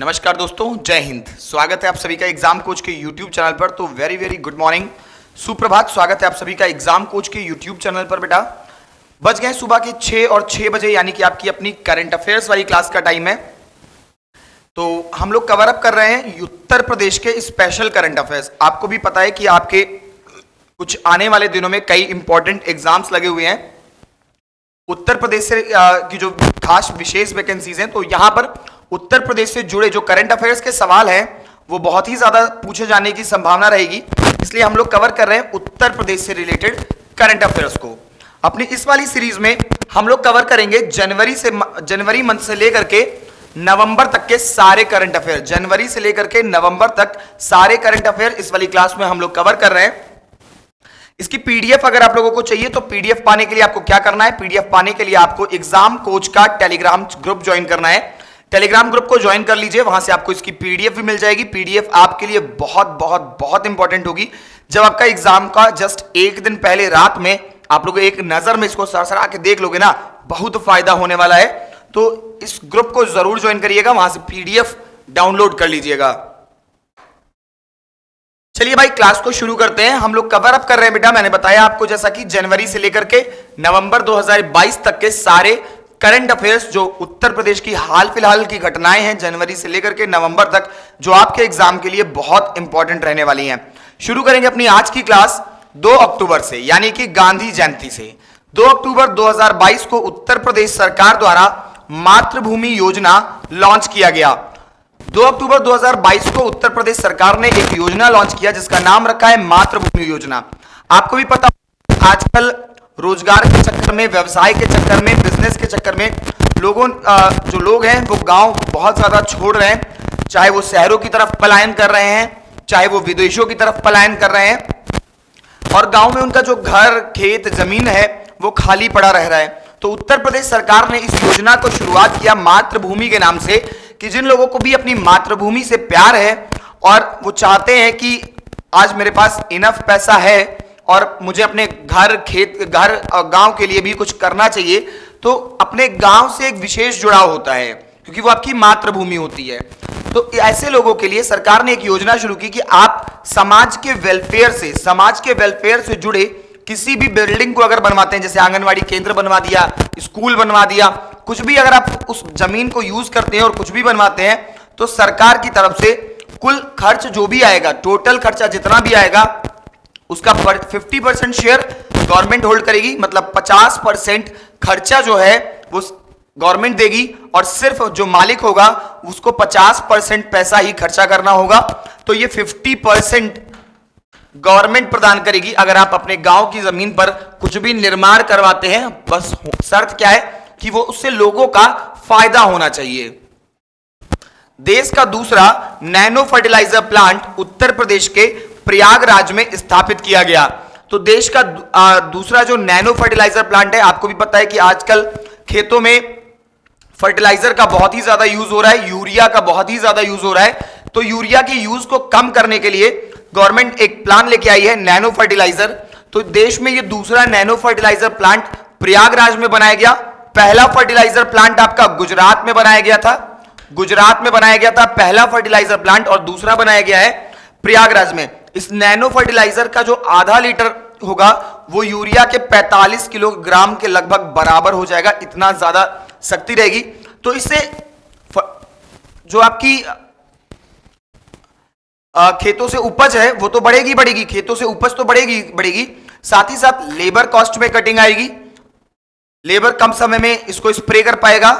नमस्कार दोस्तों, जय हिंद। स्वागत है आप सभी का एग्जाम कोच के YouTube चैनल पर। तो वेरी वेरी गुड मॉर्निंग, सुप्रभात। स्वागत है आप सभी का एग्जाम कोच के YouTube चैनल पर। बेटा बज गए सुबह के 6 और 6 बजे, यानी कि आपकी अपनी करंट अफेयर्स वाली क्लास का टाइम है। तो हम लोग कवर अप कर रहे हैं उत्तर प्रदेश के स्पेशल करंट अफेयर्स। आपको भी पता है कि आपके कुछ आने वाले दिनों में कई इंपॉर्टेंट एग्जाम्स लगे हुए हैं उत्तर प्रदेश से की जो खास विशेष वैकेंसीज हैं। तो यहां पर उत्तर प्रदेश से जुड़े जो करंट अफेयर्स के सवाल हैं वो बहुत ही ज्यादा पूछे जाने की संभावना रहेगी, इसलिए हम लोग कवर कर रहे हैं उत्तर प्रदेश से रिलेटेड करंट अफेयर्स को। अपनी इस वाली सीरीज में हम लोग कवर करेंगे जनवरी मंथ से लेकर के नवंबर तक के सारे करंट अफेयर। जनवरी से लेकर के नवंबर तक सारे करंट अफेयर इस वाली क्लास में हम लोग कवर कर रहे हैं। इसकी पीडीएफ अगर आप लोगों को चाहिए तो पीडीएफ पाने के लिए आपको क्या करना है, पीडीएफ पाने के लिए आपको एग्जाम कोच का टेलीग्राम ग्रुप ज्वाइन करना है। टेलीग्राम ग्रुप को ज्वाइन कर लीजिए, वहां से आपको इसकी पीडीएफ भी मिल जाएगी। पीडीएफ आपके लिए बहुत बहुत बहुत इंपॉर्टेंट होगी। जब आपका एग्जाम का जस्ट एक दिन पहले रात में आप लोग एक नजर में इसको सरसरा के देख लोगे ना, बहुत फायदा होने वाला है। तो इस ग्रुप को जरूर ज्वाइन करिएगा, वहां से पीडीएफ डाउनलोड कर लीजिएगा। चलिए भाई क्लास को शुरू करते हैं। हम लोग कवर अप कर रहे हैं बेटा, मैंने बताया आपको जैसा कि जनवरी से लेकर के नवंबर 2022 तक के सारे करंट अफेयर्स जो उत्तर प्रदेश की हाल फिलहाल की घटनाएं हैं जनवरी से लेकर के नवंबर तक, जो आपके एग्जाम के लिए बहुत इंपॉर्टेंट रहने वाली हैं। शुरू करेंगे अपनी आज की क्लास 2 अक्टूबर से, यानी कि गांधी जयंती से। 2 अक्टूबर 2022 को उत्तर प्रदेश सरकार द्वारा मातृभूमि योजना लॉन्च किया गया। 2 अक्टूबर 2022 को उत्तर प्रदेश सरकार ने एक योजना लॉन्च किया जिसका नाम रखा है मातृभूमि योजना। आपको भी पता, आजकल रोजगार के चक्कर में, व्यवसाय के चक्कर में, बिजनेस के चक्कर में जो लोग हैं वो गांव बहुत ज्यादा छोड़ रहे हैं। चाहे वो शहरों की तरफ पलायन कर रहे हैं, चाहे वो विदेशों की तरफ पलायन कर रहे हैं, और गांव में उनका जो घर, खेत, जमीन है वो खाली पड़ा रह रहा है। तो उत्तर प्रदेश सरकार ने इस योजना को शुरुआत किया मातृभूमि के नाम से, कि जिन लोगों को भी अपनी मातृभूमि से प्यार है और वो चाहते हैं कि आज मेरे पास इनफ पैसा है और मुझे अपने घर, खेत, घर और गांव के लिए भी कुछ करना चाहिए, तो अपने गांव से एक विशेष जुड़ाव होता है क्योंकि वो आपकी मातृभूमि होती है। तो ऐसे लोगों के लिए सरकार ने एक योजना शुरू की कि आप समाज के वेलफेयर से जुड़े किसी भी बिल्डिंग को अगर बनवाते हैं, जैसे आंगनवाड़ी केंद्र बनवा दिया, स्कूल बनवा दिया, कुछ भी अगर आप उस जमीन को यूज करते हैं और कुछ भी बनवाते हैं, तो सरकार की तरफ से कुल खर्च जो भी आएगा, टोटल खर्चा जितना भी आएगा, उसका 50% शेयर गवर्नमेंट होल्ड करेगी। मतलब 50% खर्चा जो है वो गवर्नमेंट देगी और सिर्फ जो मालिक होगा उसको 50% पैसा ही खर्चा करना होगा। तो ये 50% गवर्नमेंट प्रदान करेगी अगर आप अपने गांव की जमीन पर कुछ भी निर्माण करवाते हैं। बस शर्त क्या है कि वो उससे लोगों का फायदा होना चाहिए। देश का दूसरा nano fertiliser plant Uttar Pradesh के प्रयागराज में स्थापित किया गया। तो देश का दूसरा जो नैनो फर्टिलाइजर प्लांट है, आपको भी पता है कि आजकल खेतों में फर्टिलाइजर का बहुत ही ज्यादा यूज हो रहा है, यूरिया का बहुत ही ज्यादा यूज हो रहा है। तो यूरिया के यूज को कम करने के लिए गवर्नमेंट एक प्लान लेके आई है, नैनो फर्टिलाइजर। तो देश में ये दूसरा नैनो फर्टिलाइजर प्लांट प्रयागराज में बनाया गया। पहला फर्टिलाइजर प्लांट आपका गुजरात में बनाया गया था पहला फर्टिलाइजर प्लांट, और दूसरा बनाया गया है प्रयागराज में। इस नैनो फर्टिलाइजर का जो आधा लीटर होगा वो यूरिया के 45 किलोग्राम के लगभग बराबर हो जाएगा, इतना ज्यादा शक्ति रहेगी। तो इससे जो आपकी खेतों से उपज है वो तो बढ़ेगी, खेतों से उपज तो बढ़ेगी, साथ ही साथ लेबर कॉस्ट में कटिंग आएगी। लेबर कम समय में इसको स्प्रे कर पाएगा,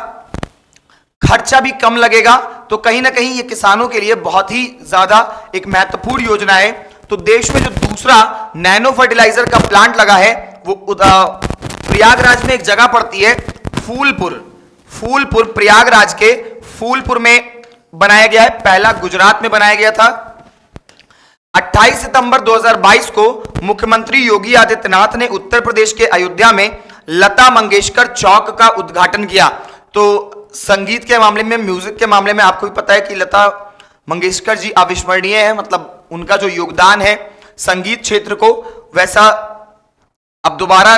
खर्चा भी कम लगेगा। तो कहीं ना कहीं ये किसानों के लिए बहुत ही ज्यादा एक महत्वपूर्ण योजना है। तो देश में जो दूसरा नैनो फर्टिलाइजर का प्लांट लगा है वो प्रयागराज में एक जगह पड़ती है फूलपुर, प्रयागराज के फूलपुर में बनाया गया है। पहला गुजरात में बनाया गया था। 28 सितंबर 2022 को मुख्यमंत्री योगी आदित्यनाथ ने उत्तर प्रदेश के अयोध्या में लता मंगेशकर चौक का उद्घाटन किया। तो संगीत के मामले में, म्यूजिक के मामले में आपको भी पता है कि लता मंगेशकर जी अविस्मरणीय है। मतलब उनका जो योगदान है संगीत क्षेत्र को, वैसा अब दोबारा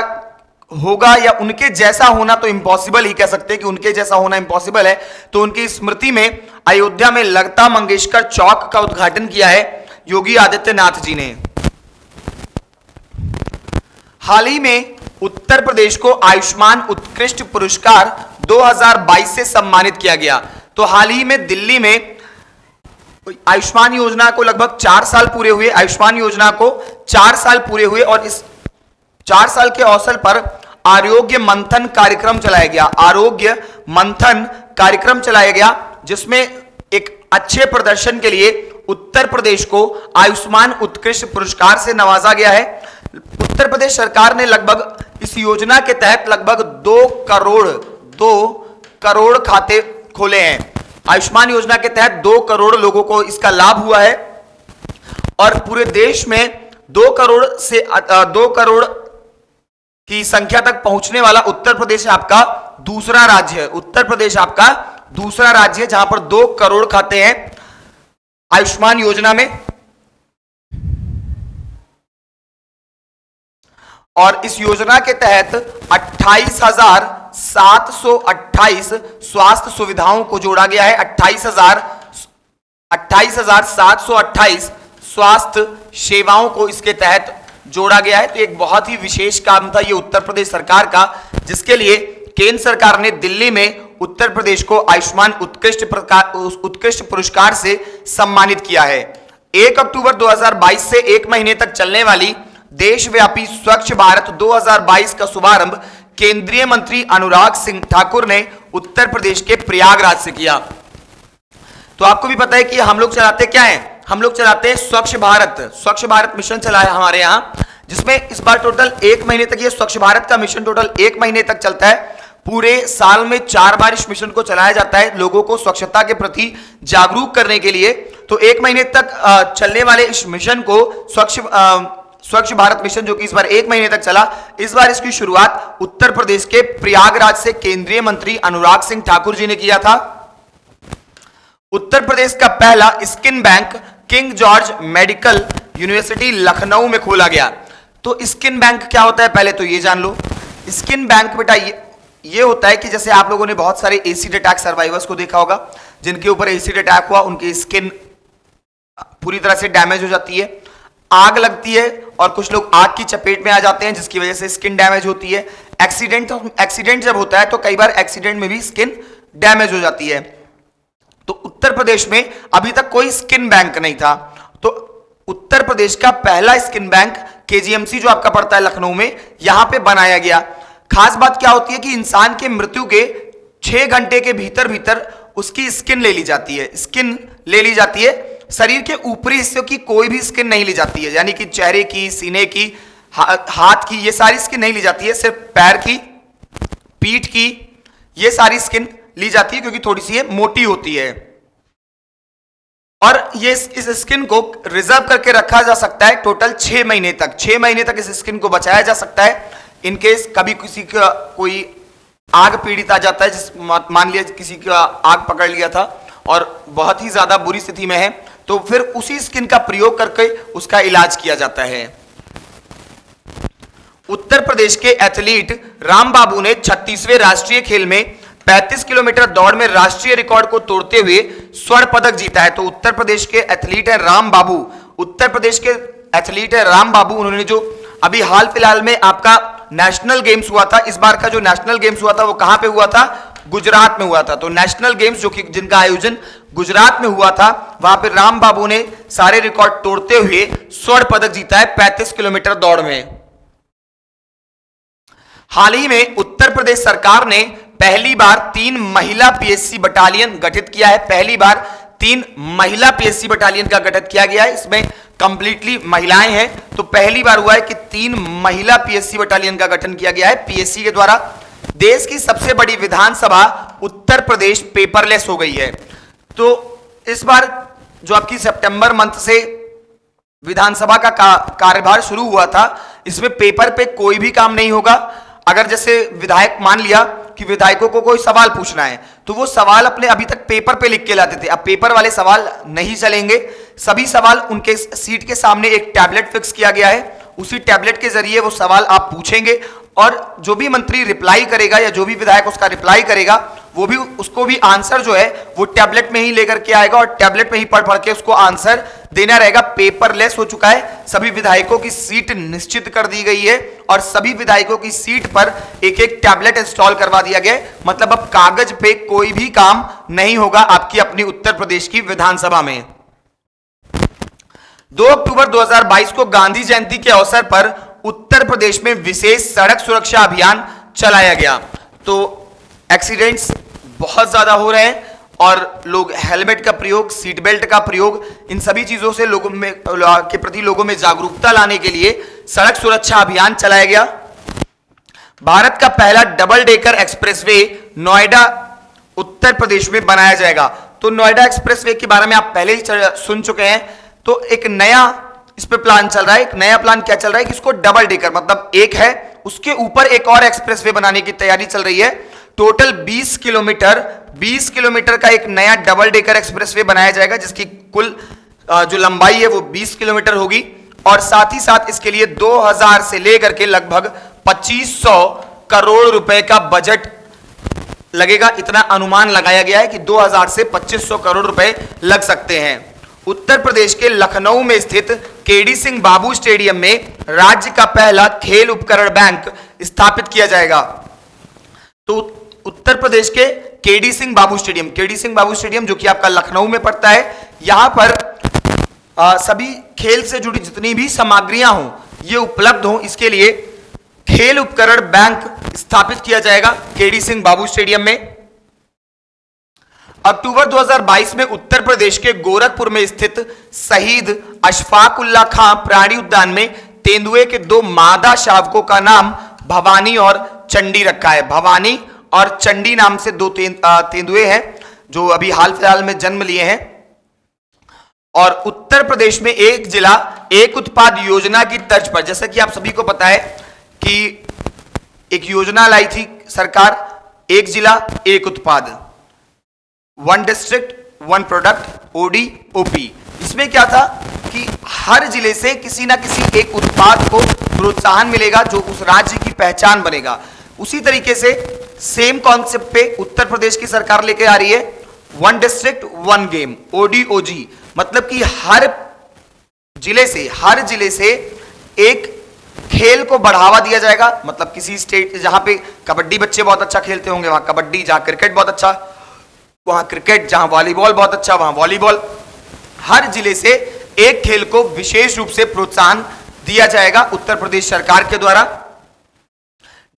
होगा या उनके जैसा होना तो इम्पॉसिबल ही कह सकते हैं कि उनके जैसा होना इम्पॉसिबल है, तो उनकी स्मृति में अयोध्या में लता मंगेशकर चौक का उद्घाटन किया है योगी आदित्यनाथ जी ने। हाल ही में उत्तर प्रदेश को आयुष्मान उत्कृष्ट पुरस्कार 2022 से सम्मानित किया गया। तो हाल ही में दिल्ली में आयुष्मान योजना को लगभग 4 साल पूरे हुए, आयुष्मान योजना को 4 साल पूरे हुए और इस 4 साल के अवसर पर आरोग्य मंथन कार्यक्रम चलाया गया। आरोग्य मंथन कार्यक्रम चलाया गया जिसमें एक अच्छे प्रदर्शन के लिए उत्तर प्रदेश को आयुष्मान उत्कृष्ट पुरस्कार से नवाजा गया है। उत्तर प्रदेश सरकार ने लगभग इस योजना के तहत लगभग 2 करोड़ खाते खोले हैं। आयुष्मान योजना के तहत 2 करोड़ लोगों को इसका लाभ हुआ है और पूरे देश में 2 करोड़ की संख्या तक पहुंचने वाला उत्तर प्रदेश आपका दूसरा राज्य है। उत्तर प्रदेश आपका दूसरा राज्य है जहां पर 2 करोड़ खाते हैं आयुष्मान योजना में। और इस योजना के तहत 28,728 स्वास्थ्य सुविधाओं को जोड़ा गया है। 28,728 स्वास्थ्य सेवाओं को इसके तहत जोड़ा गया है। तो एक बहुत ही विशेष काम था ये उत्तर प्रदेश सरकार का, जिसके लिए केंद्र सरकार ने दिल्ली में उत्तर प्रदेश को आयुष्मान उत्कृष्ट पुरस्कार से सम्मानित किया है। 1 अक्टूबर 2022 से 1 महीने तक चलने वाली देशव्यापी स्वच्छ भारत 2022 का शुभारंभ केंद्रीय मंत्री अनुराग सिंह ठाकुर ने उत्तर प्रदेश के प्रयागराज से किया। तो आपको भी पता है कि हम लोग चलाते क्या है, हम लोग चलाते हैं स्वच्छ भारत मिशन चलाया हमारे यहां, जिसमें इस बार टोटल 1 महीने तक ये स्वच्छ भारत का मिशन टोटल 1 महीने तक चलता है। पूरे साल में 4 बार इस मिशन को चलाया जाता है लोगों को स्वच्छता के प्रति जागरूक करने के लिए। तो 1 महीने तक चलने वाले इस मिशन को स्वच्छ भारत मिशन, जो कि इस बार 1 महीने तक चला, इस बार इसकी शुरुआत उत्तर प्रदेश के प्रयागराज से केंद्रीय मंत्री अनुराग सिंह ठाकुर जी ने किया था। उत्तर प्रदेश का पहला skin bank king George medical university Lucknow में खोला गया। तो स्किन बैंक क्या होता है पहले तो ये जान लो। स्किन बैंक बेटा ये होता है कि जैसे आप लोगों ने बहुत सारे एसिड अटैक सर्वाइवर्स को देखा होगा, जिनके ऊपर एसिड अटैक हुआ, उनकी स्किन पूरी तरह से डैमेज हो जाती है, आग लगती है और कुछ लोग आग की चपेट में आ जाते हैं जिसकी वजह से स्किन डैमेज होती है। एक्सीडेंट जब होता है तो कई बार एक्सीडेंट में भी स्किन डैमेज हो जाती है। तो उत्तर प्रदेश में अभी तक कोई स्किन बैंक नहीं था, तो उत्तर प्रदेश का पहला स्किन बैंक केजीएमसी जो आपका पड़ता है लखनऊ में, यहां पे बनाया गया। खास बात क्या होती है कि इंसान के मृत्यु के 6 घंटे के भीतर उसकी स्किन ले ली जाती है। शरीर के ऊपरी हिस्सों की कोई भी स्किन नहीं ली जाती है, यानी कि चेहरे की, सीने की, हाथ की, ये सारी स्किन नहीं ली जाती है। सिर्फ पैर की, पीठ की, ये सारी स्किन ली जाती है क्योंकि थोड़ी सी ये मोटी होती है। और ये इस स्किन को रिजर्व करके रखा जा सकता है टोटल 6 महीने तक। 6 महीने तक इस स्किन को बचाया जा सकता है। इनकेस कभी किसी का कोई आग पीड़ित आ जाता है, मान लिया किसी का आग पकड़ लिया था और बहुत ही ज्यादा बुरी स्थिति में है, तो फिर उसी स्किन का प्रयोग करके उसका इलाज किया जाता है। उत्तर प्रदेश के एथलीट राम बाबू ने 36वें राष्ट्रीय खेल में 35 किलोमीटर दौड़ में राष्ट्रीय रिकॉर्ड को तोड़ते हुए स्वर्ण पदक जीता है। तो उत्तर प्रदेश के एथलीट है राम बाबू, उन्होंने जो अभी हाल फिलहाल में आपका नेशनल गेम्स हुआ था, इस बार का जो नेशनल गेम्स हुआ था वो कहां पे हुआ था, गुजरात में हुआ था। तो नेशनल गेम्स जो कि जिनका आयोजन गुजरात में हुआ था, वहां पे राम बाबू ने सारे रिकॉर्ड तोड़ते हुए स्वर्ण पदक जीता है 35 किलोमीटर दौड़ में। हाल ही में उत्तर प्रदेश सरकार ने पहली बार 3 महिला पीएससी बटालियन गठित किया है। पहली बार 3 महिला पीएससी बटालियन का गठित किया गया है, इसमें कंप्लीटली महिलाएं हैं। तो पहली बार हुआ है कि 3 महिला पीएससी बटालियन का गठन किया गया है पीएससी के द्वारा। देश की सबसे बड़ी विधानसभा उत्तर प्रदेश पेपरलेस हो गई है। तो इस बार जो आपकी सितंबर मंथ से विधानसभा का कार्यभार शुरू हुआ था, इसमें पेपर पे कोई भी काम नहीं होगा। अगर जैसे विधायक मान लिया कि विधायकों को कोई सवाल पूछना है, तो वो सवाल अपने अभी तक पेपर पे लिख के लाते थे, अब पेपर वाले सवाल नहीं चलेंगे। सभी सवाल उनके सीट के सामने एक टैबलेट फिक्स किया गया है, उसी टैबलेट के जरिए वो सवाल आप पूछेंगे और जो भी मंत्री रिप्लाई करेगा या जो भी विधायक उसका रिप्लाई करेगा वो भी उसको भी आंसर जो है वो टैबलेट में ही लेकर के आएगा और टैबलेट में ही पढ़ पढ़ के उसको आंसर देना रहेगा। पेपरलेस हो चुका है, सभी विधायकों की सीट निश्चित कर दी गई है और सभी विधायकों की सीट पर एक एक टैबलेट इंस्टॉल करवा दिया गया है। मतलब अब कागज पे कोई भी काम नहीं होगा आपकी अपनी उत्तर प्रदेश की विधानसभा में। 2 अक्टूबर 2022 को गांधी जयंती के अवसर पर उत्तर प्रदेश में विशेष सड़क सुरक्षा अभियान चलाया गया। तो एक्सीडेंट्स बहुत ज्यादा हो रहे हैं और लोग हेलमेट का प्रयोग, सीट बेल्ट का प्रयोग, इन सभी चीजों से लोगों में के प्रति लोगों में जागरूकता लाने के लिए सड़क सुरक्षा अभियान चलाया गया। भारत का पहला double decker expressway Noida Uttar Pradesh में बनाया जाएगा। तो नोएडा एक्सप्रेसवे के बारे में आप पहले ही सुन चुके हैं। तो एक नया इस पे प्लान चल रहा है। एक नया प्लान क्या चल रहा है कि इसको डबल डेकर, मतलब एक है उसके ऊपर एक और एक्सप्रेसवे बनाने की तैयारी चल रही है। टोटल 20 किलोमीटर का एक नया डबल डेकर एक्सप्रेसवे बनाया जाएगा जिसकी कुल जो लंबाई है वो 20 किलोमीटर होगी और साथ ही साथ इसके लिए 2000 से लेकर के लगभग 2500 करोड़ रुपए का बजट लगेगा। इतना अनुमान लगाया गया है कि 2000 से 2500 करोड़ रुपए लग सकते हैं। उत्तर प्रदेश के लखनऊ में स्थित केडी सिंह बाबू स्टेडियम में राज्य का पहला खेल उपकरण बैंक स्थापित किया जाएगा। तो उत्तर प्रदेश के केडी सिंह बाबू स्टेडियम जो कि आपका लखनऊ में पड़ता है, यहां पर सभी खेल से जुड़ी जितनी भी सामग्रियां हों ये उपलब्ध हों, इसके लिए खेल उपकरण बैंक स्थापित किया जाएगा केडी सिंह बाबू स्टेडियम में। अक्टूबर 2022 में उत्तर प्रदेश के गोरखपुर में स्थित शहीद अशफाक उल्लाह खां प्राणी उद्यान में तेंदुए के 2 मादा शावकों का नाम भवानी और चंडी रखा है। भवानी और चंडी नाम से 2 तेंदुए हैं जो अभी हाल फिलहाल में जन्म लिए हैं। और उत्तर प्रदेश में एक जिला एक उत्पाद योजना की तर्ज पर, जैसा कि आप सभी को पता है कि एक योजना लाई थी सरकार, एक जिला एक उत्पाद, 1 डिस्ट्रिक्ट 1 प्रोडक्ट, ODOP। इसमें क्या था कि हर जिले से किसी ना किसी एक उत्पाद को प्रोत्साहन मिलेगा जो उस राज्य की पहचान बनेगा। उसी तरीके से सेम कॉन्सेप्ट पे उत्तर प्रदेश की सरकार लेके आ रही है 1 डिस्ट्रिक्ट 1 गेम, ODOG। मतलब कि हर जिले से एक खेल को बढ़ावा दिया जाएगा। मतलब किसी स्टेट जहां पे कबड्डी बच्चे बहुत अच्छा खेलते होंगे वहां कबड्डी, जहां क्रिकेट बहुत अच्छा वहां क्रिकेट, जहां वॉलीबॉल बहुत अच्छा वहां वॉलीबॉल। हर जिले से एक खेल को विशेष रूप से प्रोत्साहन दिया जाएगा उत्तर प्रदेश सरकार के द्वारा।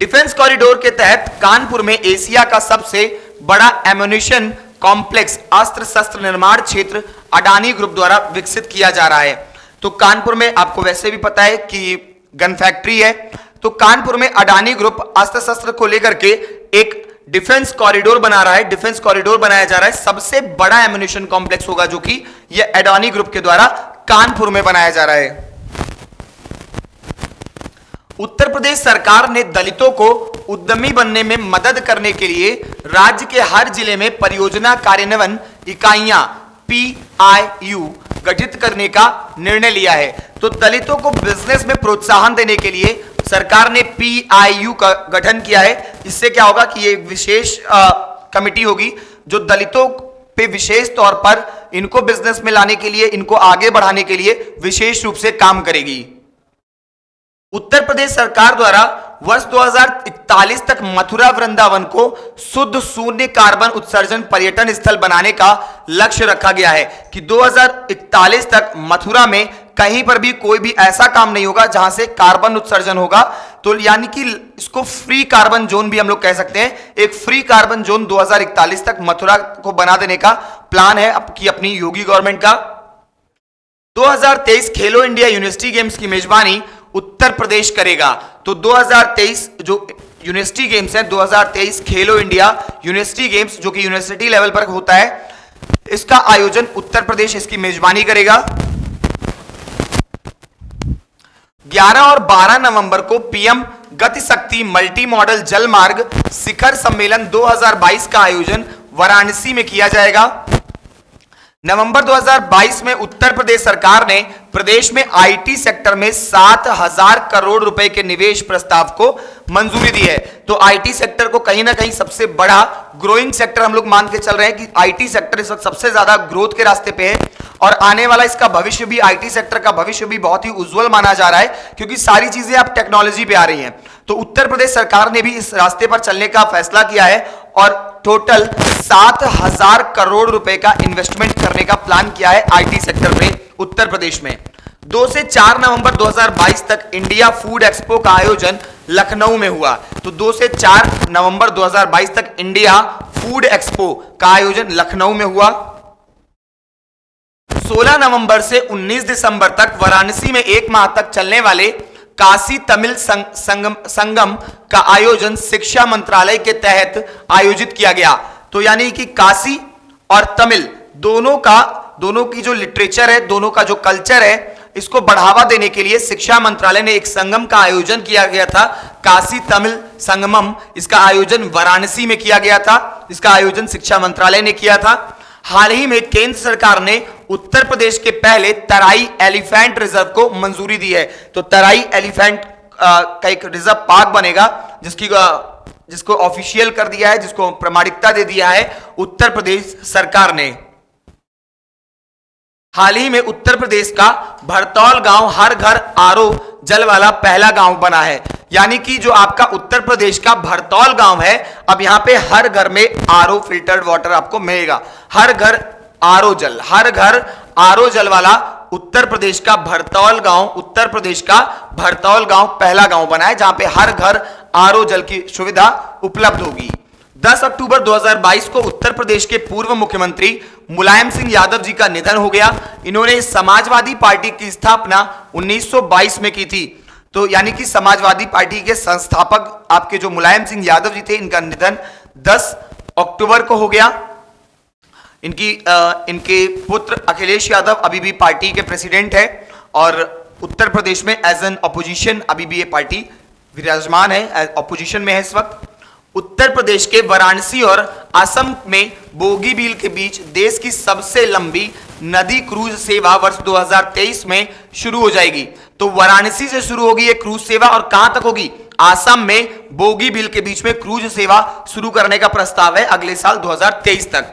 डिफेंस कॉरिडोर के तहत कानपुर में एशिया का सबसे बड़ा एम्युनिशन कॉम्प्लेक्स अस्त्र शस्त्र निर्माण क्षेत्र अडानी ग्रुप द्वारा विकसित किया जा रहा है। तो कानपुर में आपको वैसे भी पता है कि गन फैक्ट्री है, तो कानपुर में अडानी ग्रुप अस्त्र शस्त्र को लेकर के एक डिफेंस कॉरिडोर बना रहा है। डिफेंस कॉरिडोर बनाया जा रहा है, सबसे बड़ा एम्युनिशन कॉम्प्लेक्स होगा जो कि यह अडानी ग्रुप के द्वारा कानपुर में बनाया जा रहा है। उत्तर प्रदेश सरकार ने दलितों को उद्यमी बनने में मदद करने के लिए राज्य के हर जिले में परियोजना कार्यान्वयन इकाइयां PIU गठित करने का निर्णय लिया है। तो दलितों को बिजनेस में प्रोत्साहन देने के लिए सरकार ने PIU का गठन किया है। इससे क्या होगा कि ये विशेष कमिटी होगी जो दलितों पे विशेष तौर पर इनको बिजनेस में लाने के लिए, इनको आगे बढ़ाने के लिए विशेष रूप से काम करेगी। उत्तर प्रदेश सरकार द्वारा वर्ष 2041 तक मथुरा वृंदावन को शुद्ध शून्य कार्बन उत्सर्जन पर्यटन स्थल बनाने का लक्ष्य रखा गया है कि 2041 तक मथुरा में कहीं पर भी कोई भी ऐसा काम नहीं होगा जहां से कार्बन उत्सर्जन होगा। तो यानी कि इसको फ्री कार्बन जोन भी हम लोग कह सकते हैं। एक फ्री कार्बन जोन 2041 तक मथुरा को बना देने का प्लान है कि अपनी योगी गवर्नमेंट का। 2023 खेलो इंडिया यूनिवर्सिटी गेम्स की मेजबानी उत्तर प्रदेश करेगा। तो 2023 जो यूनिवर्सिटी गेम्स हैं, 2023 खेलो इंडिया यूनिवर्सिटी गेम्स जो कि यूनिवर्सिटी लेवल पर होता है, इसका आयोजन उत्तर प्रदेश इसकी मेजबानी करेगा। 11 और 12 नवंबर को पीएम गति शक्ति मल्टी मॉडल जल मार्ग शिखर सम्मेलन 2022 का आयोजन वाराणसी में किया जाएगा। नवंबर 2022 में उत्तर प्रदेश सरकार ने प्रदेश में आईटी सेक्टर में 7,000 करोड़ रुपए के निवेश प्रस्ताव को मंजूरी दी है। तो आईटी सेक्टर को कहीं ना कहीं सबसे बड़ा ग्रोइंग सेक्टर हम लोग मान के चल रहे हैं कि आईटी सेक्टर इस वक्त सबसे ज्यादा ग्रोथ के रास्ते पे है और आने वाला इसका भविष्य भी, आईटी सेक्टर का भविष्य भी बहुत ही उज्जवल माना जा रहा है क्योंकि सारी चीजें अब टेक्नोलॉजी पे आ रही हैं। तो उत्तर प्रदेश सरकार ने भी इस रास्ते पर चलने का फैसला किया है और टोटल 7,000 करोड़ रुपए का इन्वेस्टमेंट करने का प्लान किया है आईटी सेक्टर में उत्तर प्रदेश में। 2 से 4 नवंबर 2022 तक इंडिया फूड एक्सपो का आयोजन लखनऊ में हुआ। तो 2 से 4 नवंबर 2022 तक इंडिया फूड एक्सपो का आयोजन लखनऊ में हुआ। 16 नवंबर से 19 दिसंबर तक वाराणसी में 1 माह तक चलने वाले काशी तमिल संगम का आयोजन शिक्षा मंत्रालय के तहत आयोजित किया गया। तो यानी कि काशी और तमिल दोनों की जो लिटरेचर है, दोनों का जो कल्चर है, इसको बढ़ावा देने के लिए शिक्षा मंत्रालय ने एक संगम का आयोजन किया गया था, काशी तमिल संगमम। इसका आयोजन वाराणसी में किया गया था, इसका आयोजन शिक्षा मंत्रालय ने किया था। हाल ही में केंद्र सरकार ने उत्तर प्रदेश के पहले तराई एलिफेंट रिजर्व को मंजूरी दी है। तो तराई एलिफेंट का एक रिजर्व पार्क बनेगा जिसको ऑफिशियल कर दिया है, जिसको प्रमाणिकता दे दिया है उत्तर प्रदेश सरकार ने। हाल ही में उत्तर प्रदेश का भरतौल गांव हर घर आरओ जल वाला पहला गांव बना है। यानी कि जो आपका उत्तर प्रदेश का भरतौल गांव है, अब यहां पे हर घर में आरओ फिल्टर्ड वाटर आपको मिलेगा। हर घर आरओ जल वाला उत्तर प्रदेश का भरतौल गांव पहला गांव बना है जहां पे हर घर आरओ जल की सुविधा उपलब्ध होगी। 10 अक्टूबर 2022 को उत्तर प्रदेश के पूर्व मुख्यमंत्री मुलायम सिंह यादव जी का निधन हो गया। इन्होंने समाजवादी पार्टी की स्थापना 1922 में की थी। तो यानी कि समाजवादी पार्टी के संस्थापक आपके जो मुलायम सिंह यादव जी थे, इनका निधन 10 अक्टूबर को हो गया। इनके पुत्र अखिलेश यादव अभी भी पार्टी के प्रेसिडेंट है और उत्तर प्रदेश में एज एन अपोजिशन अभी भी ये पार्टी विराजमान है, अपोजिशन में है इस वक्त। उत्तर प्रदेश के वाराणसी और असम में बोगीबील के बीच देश की सबसे लंबी नदी क्रूज सेवा वर्ष 2023 में शुरू हो जाएगी। तो वाराणसी से शुरू होगी ये क्रूज सेवा और कहां तक होगी? असम में बोगीबील के बीच में क्रूज सेवा शुरू करने का प्रस्ताव है अगले साल 2023 तक।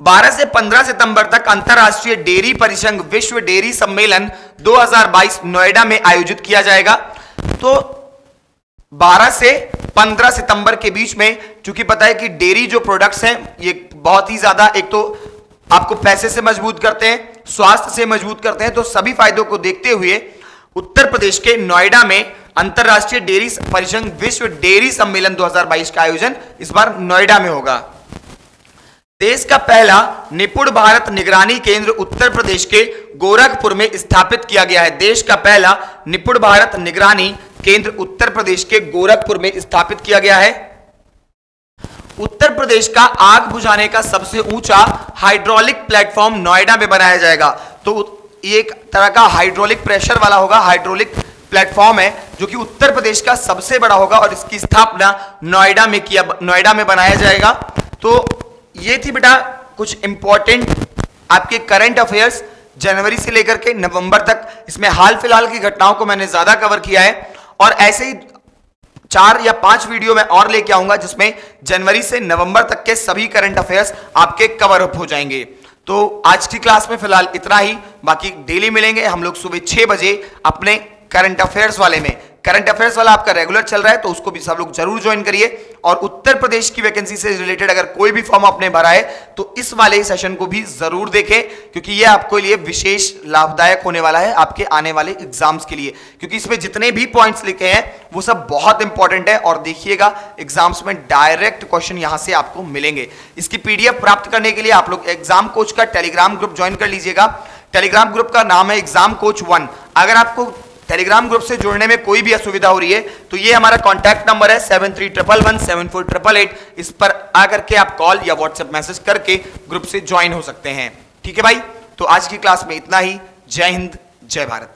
12 से 15 सितंबर तक अंतरराष्ट्रीय डेयरी परिसंघ विश्व डेयरी सम्मेलन 2022 नोएडा में आयोजित किया जाएगा। तो 12 से 15 सितंबर के बीच में, चूंकि पता है कि डेयरी जो प्रोडक्ट्स हैं ये बहुत ही ज्यादा, एक तो आपको पैसे से मजबूत करते हैं, स्वास्थ्य से मजबूत करते हैं, तो सभी फायदों को देखते हुए उत्तर प्रदेश के नोएडा में अंतरराष्ट्रीय डेयरी परिसंघ विश्व डेयरी सम्मेलन 2022 का आयोजन इस बार नोएडा में होगा। देश का पहला निपुण भारत निगरानी केंद्र उत्तर प्रदेश के गोरखपुर में स्थापित किया गया है। देश का पहला निपुण भारत निगरानी केंद्र उत्तर प्रदेश के गोरखपुर में स्थापित किया गया है। उत्तर प्रदेश का आग बुझाने का सबसे ऊंचा हाइड्रोलिक प्लेटफॉर्म नोएडा में बनाया जाएगा। तो ये एक तरह का हाइड्रोलिक प्रेशर वाला होगा, हाइड्रोलिक प्लेटफॉर्म है जो कि उत्तर प्रदेश का सबसे बड़ा होगा और इसकी स्थापना नोएडा में बनाया जाएगा। तो ये थी बेटा कुछ इंपॉर्टेंट आपके करंट अफेयर्स जनवरी से लेकर के नवंबर तक। इसमें हाल फिलहाल की घटनाओं को मैंने ज्यादा कवर किया है और ऐसे ही 4 या 5 वीडियो मैं और लेके आऊंगा जिसमें जनवरी से नवंबर तक के सभी करंट अफेयर्स आपके कवर अप हो जाएंगे। तो आज की क्लास में फिलहाल इतना ही, बाकी डेली मिलेंगे हम लोग सुबह 6 बजे अपने करंट अफेयर्स वाले में। करंट अफेयर्स वाला आपका रेगुलर चल रहा है तो उसको भी सब लोग जरूर ज्वाइन करिए। और उत्तर प्रदेश की वैकेंसी से रिलेटेड अगर कोई भी फॉर्म आपने भरा है तो इस वाले सेशन को भी जरूर देखें क्योंकि ये आपको लिए विशेष लाभदायक होने वाला है आपके आने वाले एग्जाम्स के लिए, क्योंकि इसमें जितने भी पॉइंट्स लिखे हैं वो सब बहुत इंपॉर्टेंट है। और देखिएगा एग्जाम्स में डायरेक्ट क्वेश्चन यहां से आपको मिलेंगे। इसकी पीडीएफ प्राप्त करने के लिए आप लोग एग्जाम कोच का टेलीग्राम ग्रुप ज्वाइन कर लीजिएगा। टेलीग्राम ग्रुप का नाम है एग्जाम कोच 1। अगर आपको टेलीग्राम ग्रुप से जुड़ने में कोई भी असुविधा हो रही है तो ये हमारा कॉन्टैक्ट नंबर है 73111748। इस पर आकर के आप कॉल या व्हाट्सएप मैसेज करके ग्रुप से ज्वाइन हो सकते हैं। ठीक है भाई, तो आज की क्लास में इतना ही। जय हिंद, जय भारत।